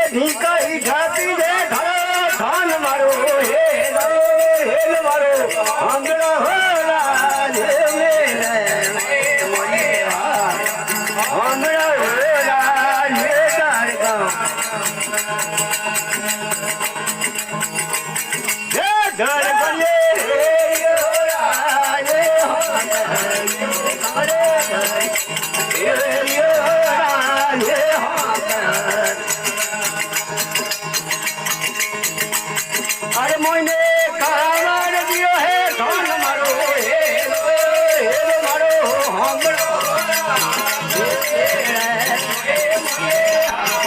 ઢીકાઈ ઢાતી દે ધન મારો હેલ મારો આંગળો હોરા રે આંગળો હોરા રે તારકા જય ધર બને હોરા રે અરે મોને કાવા દિયો હે